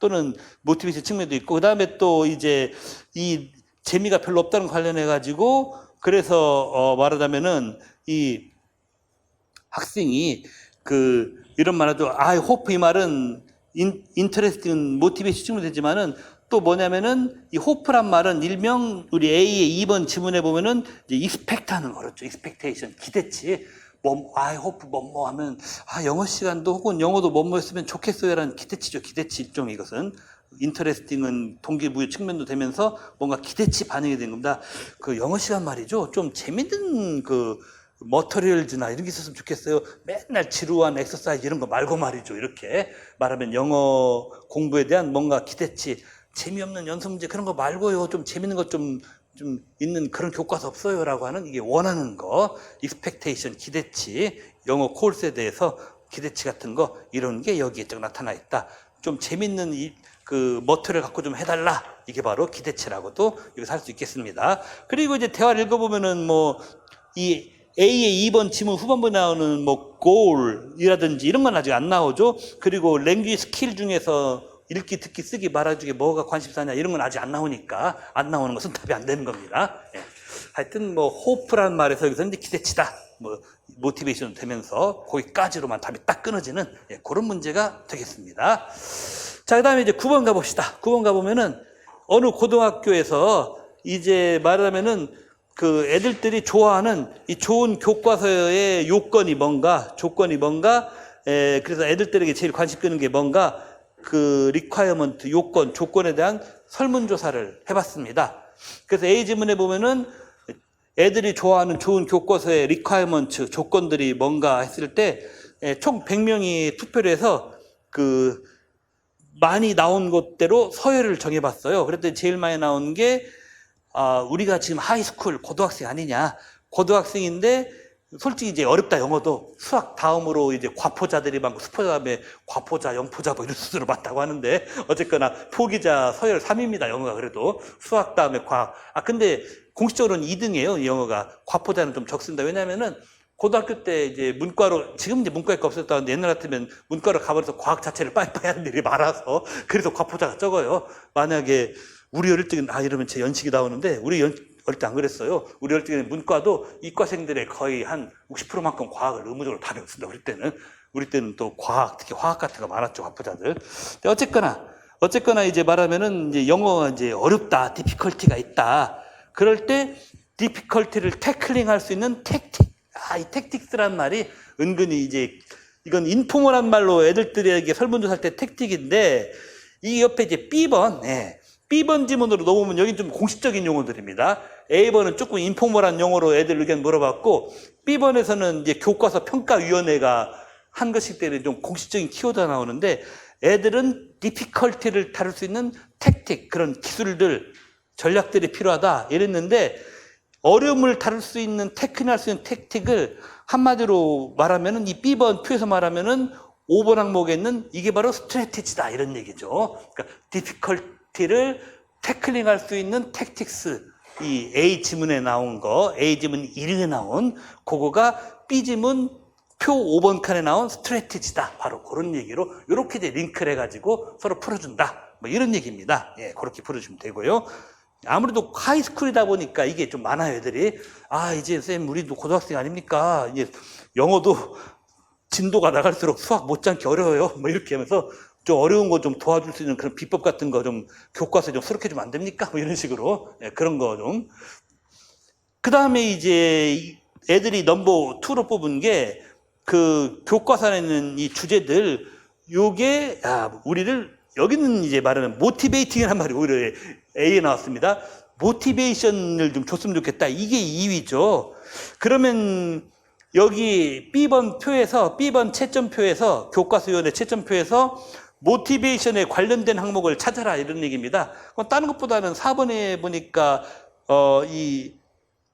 또는 모티베이션 측면도 있고 그다음에 또 이제 이 재미가 별로 없다는 관련해 가지고 그래서 말하자면은 이 학생이 이런 말하죠. 호프 이 말은 인터레스팅 모티베이션 측면이 되지만은 또 뭐냐면은 이 호프란 말은 일명 우리 A의 2번 지문에 보면은 이제 익스펙트하는 거였죠. 익스펙테이션 기대치. 호프 하면 영어 시간도 혹은 영어도 했으면 좋겠어요라는 기대치죠. 기대치 일종 이것은 인터레스팅은 동기부여 측면도 되면서 뭔가 기대치 반영이 된 겁니다. 그 영어 시간 말이죠. 좀 재밌는 머터리얼즈나 이런 게 있었으면 좋겠어요. 맨날 지루한 엑서사이즈 이런 거 말고 말이죠. 이렇게 말하면 영어 공부에 대한 뭔가 기대치, 재미없는 연습 문제 그런 거 말고요. 좀 재밌는 것 좀 있는 그런 교과서 없어요라고 하는 이게 원하는 거, 익스펙테이션 기대치, 영어 코र्स에 대해서 기대치 같은 거 이런 게 여기에 쭉 나타나 있다. 좀 재밌는 머터리얼 갖고 좀 해달라. 이게 바로 기대치라고도 여기서 할 수 있겠습니다. 그리고 이제 대화를 읽어보면은 이 A의 2번 지문 후반부에 나오는 goal이라든지 이런 건 아직 안 나오죠. 그리고 랭귀지 스킬 중에서 읽기, 듣기, 쓰기, 말하기 뭐가 관심사냐 이런 건 아직 안 나오니까 안 나오는 것은 답이 안 되는 겁니다. 예. 하여튼 hope라는 말에서 여기서 이제 기대치다. 모티베이션 되면서 거기까지로만 답이 딱 끊어지는 그런 문제가 되겠습니다. 자, 그 다음에 이제 9번 가봅시다. 9번 가보면은 어느 고등학교에서 이제 말하자면은 애들들이 좋아하는 이 좋은 교과서의 조건이 뭔가, 그래서 애들들에게 제일 관심 끄는 게 뭔가, 리콰이어먼트, 조건에 대한 설문조사를 해봤습니다. 그래서 A 지문에 보면은 애들이 좋아하는 좋은 교과서의 리콰이어먼트, 조건들이 뭔가 했을 때, 총 100명이 투표를 해서 많이 나온 것대로 서열을 정해봤어요. 그랬더니 제일 많이 나온 게, 우리가 지금 하이스쿨 고등학생 아니냐. 고등학생인데 솔직히 이제 어렵다 영어도 수학 다음으로 이제 과포자들이 많고 수포자 다음에 과포자, 영포자 이런 수준으로 많다고 하는데 어쨌거나 포기자 서열 3위입니다. 영어가 그래도 수학 다음에 과학. 근데 공식적으로는 2등이에요. 영어가. 과포자는 좀 적습니다. 왜냐면은 고등학교 때 이제 문과로 지금 이제 문과가 없었다는데 옛날 같으면 문과로 가버려서 과학 자체를 빠이빠이 하는 일이 많아서 그래서 과포자가 적어요. 만약에 우리 어릴 때는 이러면 제 연식이 나오는데 우리 어릴 때 안 그랬어요. 우리 어릴 때는 문과도 이과생들의 거의 한 60%만큼 과학을 의무적으로 다 배웠습니다. 우리 때는 또 과학, 특히 화학 같은 거 많았죠. 과포자들. 어쨌거나 이제 말하면은 이제 영어가 이제 어렵다, 디피컬티가 있다. 그럴 때 디피컬티를 태클링할 수 있는 택틱. 이 택틱스란 말이 은근히 이제 이건 인포멀한 말로 애들들에게 설문조사할 때 택틱인데 이 옆에 이제 B번, B번 지문으로 넘으면 여기 좀 공식적인 용어들입니다. A번은 조금 인포멀한 용어로 애들 의견 물어봤고 B번에서는 이제 교과서 평가위원회가 한 것이기 때문에 좀 공식적인 키워드가 나오는데 애들은 디피컬티를 다룰 수 있는 택틱, 그런 기술들, 전략들이 필요하다 이랬는데 어려움을 다룰 수 있는 테크닉할 수 있는 택틱을 한마디로 말하면은 이 B번 표에서 말하면은 5번 항목에 있는 이게 바로 스트래티지다 이런 얘기죠. 그러니까 디피컬티를 태클링할 수 있는 택틱스, 이 A 지문에 나온 거, A 지문 1위에 나온 그거가 B 지문 표 5번 칸에 나온 스트래티지다. 바로 그런 얘기로 이렇게 이제 링크를 해가지고 서로 풀어준다. 이런 얘기입니다. 그렇게 풀어주면 되고요. 아무래도 하이스쿨이다 보니까 이게 좀 많아요, 애들이. 아, 이제 쌤, 우리도 고등학생 아닙니까? 이제 영어도 진도가 나갈수록 수학 못지않게 어려워요. 뭐 이렇게 하면서 좀 어려운 거 좀 도와줄 수 있는 그런 비법 같은 거 좀 교과서에 좀 수록해주면 안 됩니까? 뭐 이런 식으로. 예, 그런 거 좀. 그 다음에 이제 애들이 넘버 2로 뽑은 게 그 교과서에 있는 이 주제들, 요게, 우리를, 여기는 이제 말하면 모티베이팅이라는 말이 오히려 A에 나왔습니다. 모티베이션을 좀 줬으면 좋겠다. 이게 2위죠. 그러면 여기 B번 표에서, B번 채점표에서, 교과서위원회 채점표에서 모티베이션에 관련된 항목을 찾아라, 이런 얘기입니다. 다른 것보다는 4번에 보니까, 이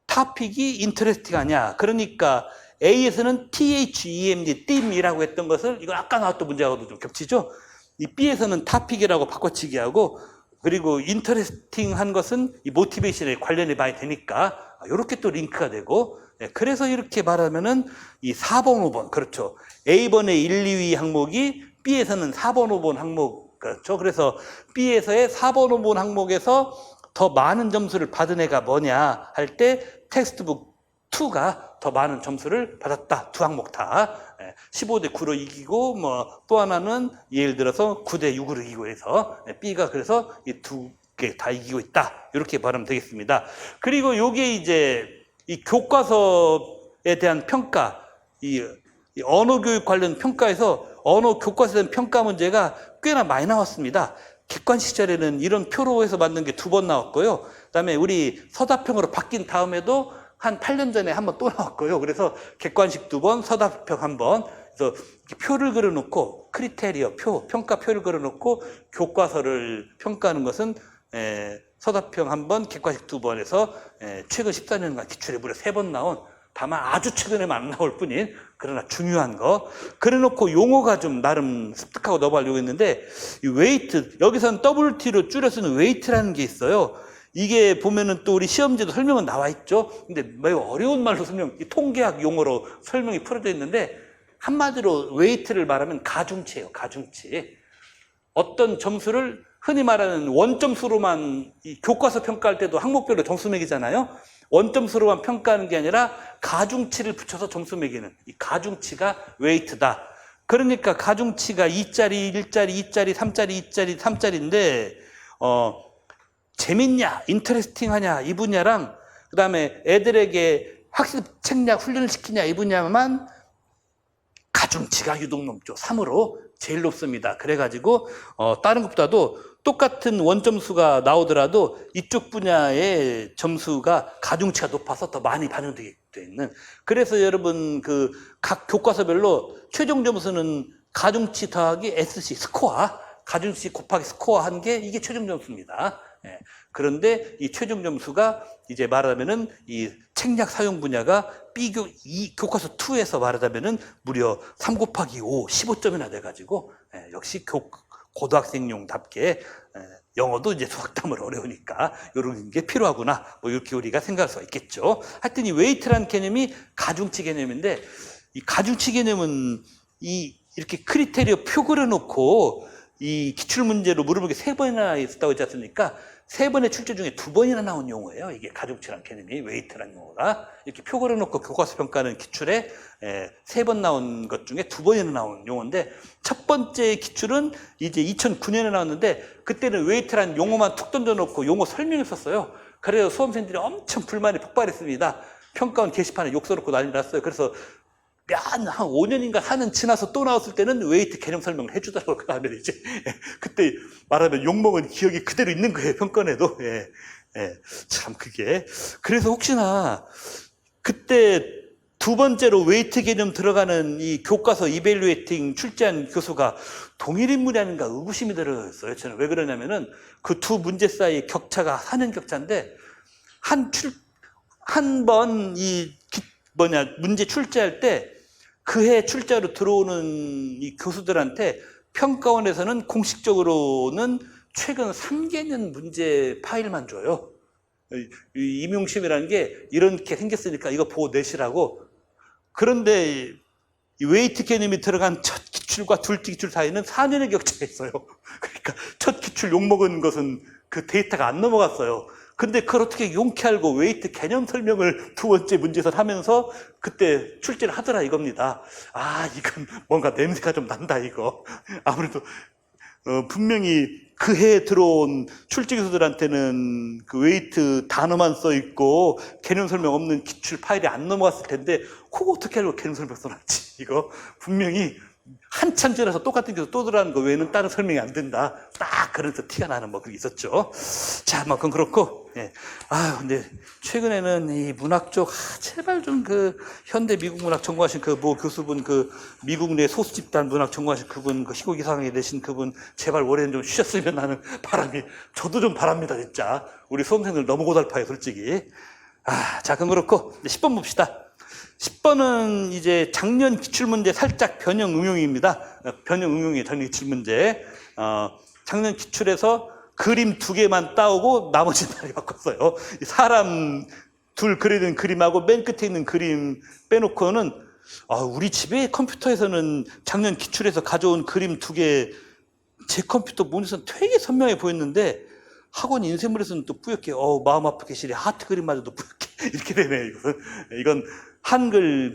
타픽이 인터레스팅하냐. 그러니까 A에서는 THEMD, 띠임이라고 했던 것을, 이거 아까 나왔던 문제하고도 좀 겹치죠? 이 B에서는 타픽이라고 바꿔치기 하고, 그리고 인터레스팅한 것은 이 모티베이션에 관련이 많이 되니까, 이렇게 또 링크가 되고, 그래서 이렇게 말하면은 이 4번, 5번, 그렇죠. A번의 1, 2위 항목이 B에서는 4번, 5번 항목, 그렇죠. 그래서 B에서의 4번, 5번 항목에서 더 많은 점수를 받은 애가 뭐냐 할 때 텍스트북 2가 더 많은 점수를 받았다. 두 항목 다. 15대 9로 이기고, 뭐, 또 하나는 예를 들어서 9대 6으로 이기고 해서, B가 그래서 이 두 개 다 이기고 있다. 이렇게 말하면 되겠습니다. 그리고 요게 이제 이 교과서에 대한 평가, 이 언어 교육 관련 평가에서 언어 교과서에 대한 평가 문제가 꽤나 많이 나왔습니다. 객관 시절에는 이런 표로 해서 만든 게 2번 나왔고요. 그 다음에 우리 서답형으로 바뀐 다음에도 한 8년 전에 한 번 또 나왔고요. 그래서 객관식 2번, 서답형 1번. 그래서 표를 그려놓고, 크리테리어, 평가표를 그려놓고 교과서를 평가하는 것은 서답형 1번, 객관식 2번에서 최근 14년간 기출에 무려 3번 나온, 다만 아주 최근에만 안 나올 뿐인, 그러나 중요한 거. 그래놓고 용어가 좀 나름 습득하고 넘어가려고 했는데, 이 웨이트, 여기서는 WT로 줄여 쓰는 웨이트라는 게 있어요. 이게 보면은 또 우리 시험지도 설명은 나와 있죠. 근데 매우 어려운 말로 통계학 용어로 설명이 풀어져 있는데, 한마디로 웨이트를 말하면 가중치예요, 가중치. 어떤 점수를 흔히 말하는 원점수로만, 이 교과서 평가할 때도 항목별로 점수 매기잖아요. 원점수로만 평가하는 게 아니라 가중치를 붙여서 점수 매기는, 이 가중치가 웨이트다. 그러니까 가중치가 2짜리, 1짜리, 2짜리, 3짜리, 2짜리, 3짜리인데 재밌냐, 인터레스팅하냐 이 분야랑, 그 다음에 애들에게 학습 책략 훈련을 시키냐 이 분야만 가중치가 유독 높죠. 3으로 제일 높습니다. 그래가지고 다른 것보다도 똑같은 원점수가 나오더라도 이쪽 분야의 점수가 가중치가 높아서 더 많이 반영되게 돼 있는. 그래서 여러분 그 각 교과서별로 최종 점수는 가중치 더하기 SC 스코어, 가중치 곱하기 스코어 한 게 이게 최종 점수입니다. 그런데 이 최종 점수가 이제 말하면은 이 책략 사용 분야가 교과서 2에서 말하자면은 무려 3 곱하기 5, 15점이나 돼가지고 역시 고등학생용답게 영어도 이제 수학담을 어려우니까 이런 게 필요하구나, 뭐 이렇게 우리가 생각할 수가 있겠죠. 하여튼 이 웨이트라는 개념이 가중치 개념인데, 이 가중치 개념은 이렇게 크리테리어 표 그려놓고 이 기출문제로 물어본 게 3번이나 있었다고 했지 않습니까? 3번의 출제 중에 2번이나 나온 용어예요. 이게 가중치라는 개념이, 웨이트라는 용어가. 이렇게 표 그려놓고 교과서 평가하는 기출에 3번 나온 것 중에 2번이나 나온 용어인데, 첫 번째 기출은 이제 2009년에 나왔는데, 그때는 웨이트라는 용어만 툭 던져놓고 용어 설명했었어요. 그래서 수험생들이 엄청 불만이 폭발했습니다. 평가원 게시판에 욕 써놓고 난리 났어요. 그래서 한 5년인가 4년 지나서 또 나왔을 때는 웨이트 개념 설명을 해주더라고요. 그 다음에 이제 그때 말하면 욕먹은 기억이 그대로 있는 거예요, 평가원에도. 참 그게. 그래서 혹시나 그때 2번째로 웨이트 개념 들어가는 이 교과서 이밸류에이팅 출제한 교수가 동일 인물이 아닌가 의구심이 들었어요. 저는 왜 그러냐면은 그 두 문제 사이 격차가 4년 격차인데, 한 번 문제 출제할 때 그해 출제로 들어오는 이 교수들한테 평가원에서는 공식적으로는 최근 3개년 문제 파일만 줘요. 이 임용심이라는 게 이렇게 생겼으니까 이거 보고 내시라고. 그런데 이 웨이트 개념이 들어간 첫 기출과 둘째 기출 사이는 4년의 격차가 있어요. 그러니까 첫 기출 욕먹은 것은 그 데이터가 안 넘어갔어요. 근데 그걸 어떻게 용케 알고 웨이트 개념 설명을 두 번째 문제에서 하면서 그때 출제를 하더라 이겁니다. 아, 이건 뭔가 냄새가 좀 난다, 이거. 아무래도, 분명히 그 해에 들어온 출제 교수들한테는 그 웨이트 단어만 써 있고 개념 설명 없는 기출 파일이 안 넘어갔을 텐데, 그거 어떻게 알고 개념 설명 써놨지? 이거 분명히 한참 지나서 똑같은 교수 또 들어가는 거 외에는 다른 설명이 안 된다. 딱 그래서 티가 나는 뭐 그게 있었죠. 자, 뭐 그건 그렇고, 예. 아유, 근데 최근에는 이 문학 쪽, 제발 좀 그 현대 미국 문학 전공하신 그 뭐 교수분, 그 미국 내 소수 집단 문학 전공하신 그분, 그 희곡 이상하게 되신 그분, 제발 올해는 좀 쉬셨으면 하는 바람이, 저도 좀 바랍니다, 진짜. 우리 수험생들 너무 고달파요, 솔직히. 아, 자, 그건 그렇고, 이제 10번 봅시다. 10번은 이제 작년 기출문제 살짝 변형 응용입니다. 변형 응용이에요, 작년 기출문제. 작년 기출에서 그림 2개만 따오고 나머지 다 바꿨어요. 사람 둘 그리는 그림하고 맨 끝에 있는 그림 빼놓고는, 우리 집에 컴퓨터에서는 작년 기출에서 가져온 그림 2개, 제 컴퓨터 모니터는 되게 선명해 보였는데, 학원 인쇄물에서는 또 뿌옇게, 마음 아프게 시리 하트 그림마저도 뿌옇게 이렇게 되네. 이건 한글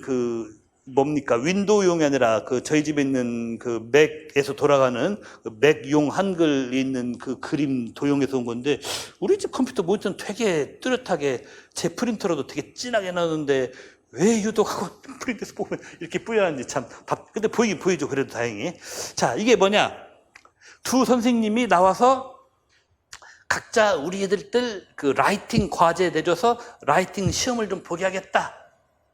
뭡니까? 윈도우용이 아니라 저희 집에 있는 맥에서 돌아가는 맥용 한글이 있는 그 그림 도용에서 온 건데, 우리 집 컴퓨터 모니터는 되게 뚜렷하게 제 프린터로도 되게 진하게 나오는데, 왜 유독 학원 프린터에서 보면 이렇게 뿌연한지 참 근데 보이긴 보이죠. 그래도 다행히. 자, 이게 뭐냐? 두 선생님이 나와서 각자 우리 애들들 라이팅 과제 내줘서 라이팅 시험을 좀 보게 하겠다.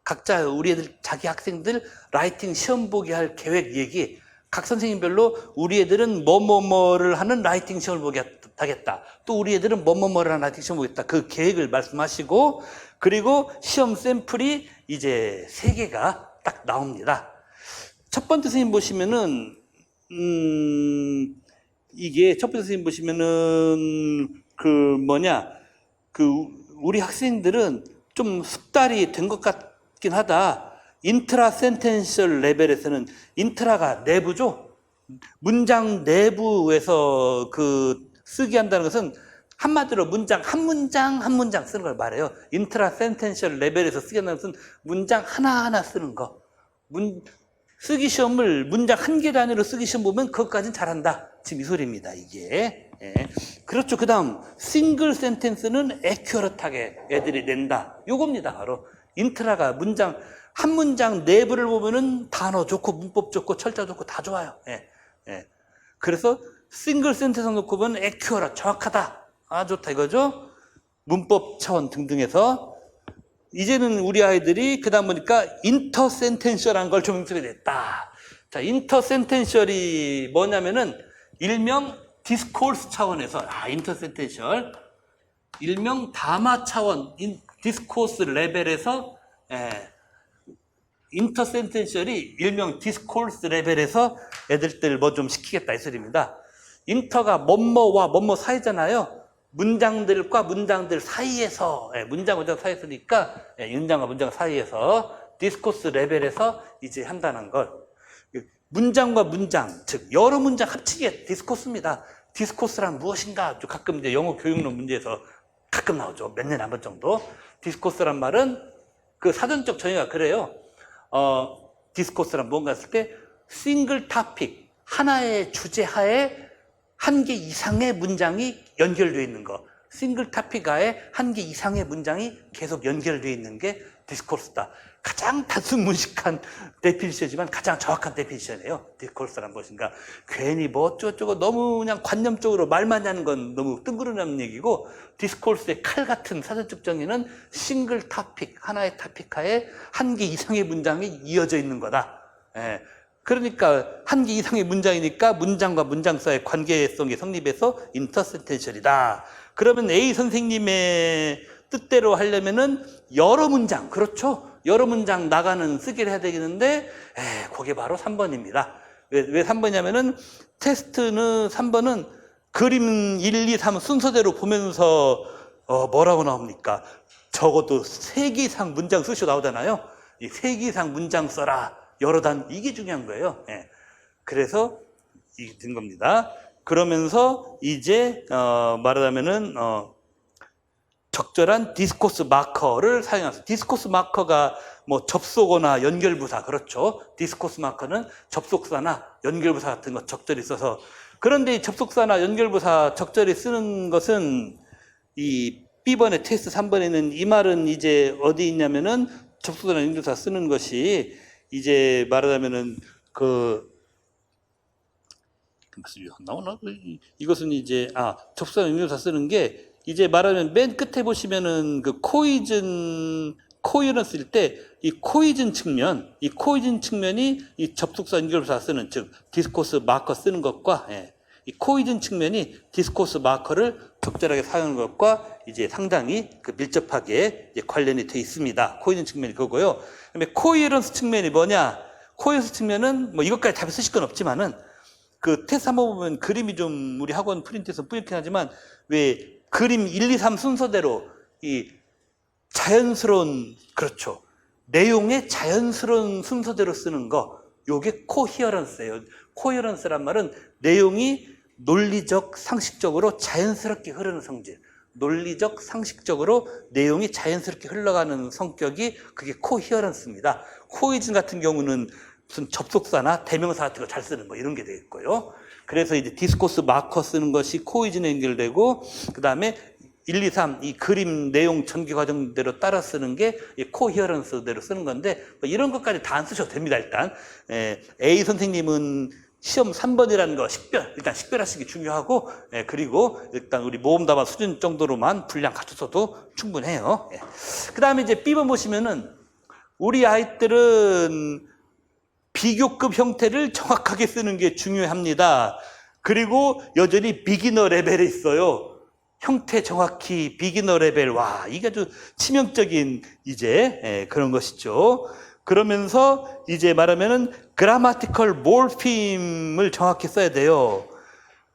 각자 우리 애들, 자기 학생들 라이팅 시험 보게 할 계획 얘기. 각 선생님별로 우리 애들은 뭐뭐뭐를 하는 라이팅 시험을 보게 하겠다. 또 우리 애들은 뭐뭐뭐를 하는 라이팅 시험 보겠다. 그 계획을 말씀하시고, 그리고 시험 샘플이 이제 3개가 딱 나옵니다. 첫 번째 선생님 보시면은, 이게 첫 번째 선생님 보시면은 우리 학생들은 좀 숙달이 된 것 같긴 하다. 인트라 센텐셜 레벨에서는, 인트라가 내부죠. 문장 내부에서 쓰게 한다는 것은 한마디로 한 문장 쓰는 걸 말해요. 인트라 센텐셜 레벨에서 쓰게 한다는 것은 문장 하나하나 쓰는 거. 쓰기 시험을 문장 1개 단위로 쓰기 시험 보면 그것까지는 잘한다. 지금 이 소리입니다, 이게. 예. 그렇죠. 그 다음, 싱글 센텐스는 애큐어릇하게 애들이 낸다. 요겁니다, 바로. 인트라가 한 문장 내부를 보면은 단어 좋고, 문법 좋고, 철자 좋고, 다 좋아요. 예. 예. 그래서 싱글 센텐스 놓고 보면 애큐어릇, 정확하다. 좋다, 이거죠. 문법 차원 등등에서. 이제는 우리 아이들이 그다음 보니까 인터센텐셜한 걸 좀 익숙하게 됐다. 자, 인터센텐셜이 뭐냐면은 일명 디스코스 차원에서, 인터센텐셜, 일명 담화 차원, 디스코스 레벨에서, 인터센텐셜이 일명 디스코스 레벨에서 애들들 뭐 좀 시키겠다 이 소리입니다. 인터가 뭐뭐와 뭐뭐 사이잖아요. 문장들과 문장들 사이에서, 문장과 문장 사이에서니까, 문장과 문장 사이에서 디스코스 레벨에서 이제 한다는 걸. 문장과 문장, 즉 여러 문장 합치기가 디스코스입니다. 디스코스란 무엇인가? 가끔 이제 영어 교육론 문제에서 가끔 나오죠. 몇 년에 한 번 정도. 디스코스란 말은 사전적 정의가 그래요. 디스코스란 뭔가 했을 때 싱글 토픽, 하나의 주제 하에 1개 이상의 문장이 연결되어 있는 거. 싱글 토픽하에 1개 이상의 문장이 계속 연결되어 있는 게 디스코스다. 가장 단순 문식한 데피니션이지만 가장 정확한 데피니션이에요. 디스코스란 무엇인가. 괜히 뭐 어쩌고저쩌고 너무 그냥 관념적으로 말만 하는 건 너무 뜬구름잡는 얘기고, 디스코스의 칼 같은 사전적 정의는 싱글 토픽, 하나의 토픽하에 1개 이상의 문장이 이어져 있는 거다. 그러니까 1개 이상의 문장이니까 문장과 문장 사이의 관계성이 성립해서 인터센텐셜이다. 그러면 A 선생님의 뜻대로 하려면은 여러 문장, 그렇죠? 여러 문장 나가는 쓰기를 해야 되겠는데, 그게 바로 3번입니다. 왜 3번이냐면은 테스트는 3번은 그림 1, 2, 3 순서대로 보면서 뭐라고 나옵니까? 적어도 3개 이상 문장 쓰시오 나오잖아요. 이 3개 이상 문장 써라. 여러 단, 이게 중요한 거예요. 그래서 이게 된 겁니다. 그러면서 이제 말하자면은 적절한 디스코스 마커를 사용하세요. 디스코스 마커가 뭐 접속어나 연결부사, 그렇죠. 디스코스 마커는 접속사나 연결부사 같은 거 적절히 써서. 그런데 이 접속사나 연결부사 적절히 쓰는 것은 이 B번의 테스트 3번에는 이 말은 이제 어디 있냐면은 접속사나 연결부사 쓰는 것이 이제 말하자면은 나오나? 이것은 이제 접속사나 연결부사 쓰는 게 이제 말하면 맨 끝에 보시면은 그 코이런스일 때 이 코이즌 측면이 이 접속사 연결부사 쓰는, 즉 디스코스 마커 쓰는 것과 이 코이즌 측면이 디스코스 마커를 적절하게 사용하는 것과 이제 상당히 밀접하게 이제 관련이 되어 있습니다. 코이즌 측면이 그거고요. 그다음에 코이런스 측면이 뭐냐? 코이런스 측면은 뭐 이것까지 답을 쓰실 건 없지만은 그 테스트 한번 보면 그림이 좀 우리 학원 프린트에서 뿌옇긴 하지만 왜 그림 1, 2, 3 순서대로 이 자연스러운, 그렇죠. 내용의 자연스러운 순서대로 쓰는 거, 요게 코히어런스예요. 코히어런스란 말은 내용이 논리적, 상식적으로 자연스럽게 흐르는 성질. 논리적, 상식적으로 내용이 자연스럽게 흘러가는 성격이 그게 코히어런스입니다. 코이즌 같은 경우는 무슨 접속사나 대명사 같은 거 잘 쓰는 거 이런 게 되겠고요. 그래서 이제 디스코스 마커 쓰는 것이 코이즌에 연결되고, 그 다음에 1, 2, 3 이 그림 내용 전개 과정대로 따라 쓰는 게 코히어런스대로 쓰는 건데, 뭐 이런 것까지 다 안 쓰셔도 됩니다. 일단 A 선생님은 시험 3번이라는 거 일단 식별하시기 중요하고, 그리고 일단 우리 모음 답안 수준 정도로만 분량 갖춰서도 충분해요. 그 다음에 이제 B번 보시면은 우리 아이들은 비교급 형태를 정확하게 쓰는 게 중요합니다. 그리고 여전히 비기너 레벨에 있어요. 형태 정확히 비기너 레벨, 와, 이게 아주 치명적인 이제 그런 것이죠. 그러면서 이제 말하면은 그라마티컬 몰핌을 정확히 써야 돼요.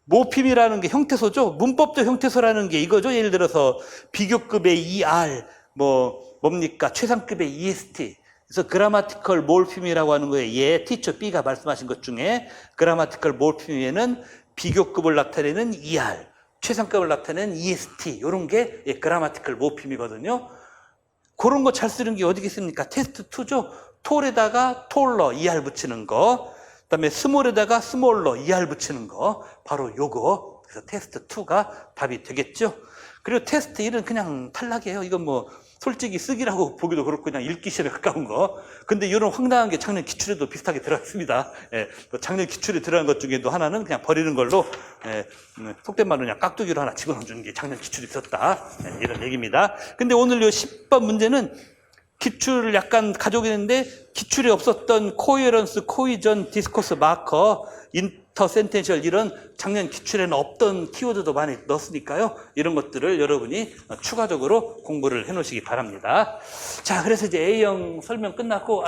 모핌이라는 게 형태소죠. 문법적 형태소라는 게 이거죠. 예를 들어서 비교급의 ER, 뭡니까? 최상급의 EST. 그래서 그라마티컬 몰핌이라고 하는 거예요. 티처 B가 말씀하신 것 중에 그라마티컬 몰핌에는 비교급을 나타내는 ER, 최상급을 나타내는 EST, 이런 게 그라마티컬 몰핌이거든요. 그런 거 잘 쓰는 게 어디 있습니까? 테스트 2죠. 톨에다가 톨러 ER 붙이는 거, 그 다음에 스몰에다가 스몰러 ER 붙이는 거, 바로 요거. 그래서 테스트 2가 답이 되겠죠. 그리고 테스트 1은 그냥 탈락이에요. 이건 뭐 솔직히 쓰기라고 보기도 그렇고 그냥 읽기 시험에 가까운 거. 근데 이런 황당한 게 작년 기출에도 비슷하게 들어갔습니다. 작년 기출에 들어간 것 중에도 하나는 그냥 버리는 걸로, 속된 말로 그냥 깍두기로 하나 집어넣어주는 게 작년 기출이 있었다. 이런 얘기입니다. 근데 오늘 요 10번 문제는 기출을 약간 가져오긴 했는데, 기출이 없었던 코헤런스, 코이전, 디스코스 마커, 인터센텐셜, 이런 작년 기출에는 없던 키워드도 많이 넣었으니까요. 이런 것들을 여러분이 추가적으로 공부를 해 놓으시기 바랍니다. 자, 그래서 이제 A형 설명 끝났고,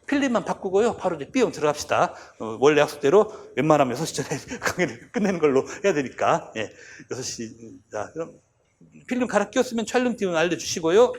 필름만 바꾸고요. 바로 이제 B형 들어갑시다. 원래 약속대로 웬만하면 6시 전에 강의를 끝내는 걸로 해야 되니까. 6시. 자, 그럼 필름 갈아 끼웠으면 촬영팀은 알려주시고요.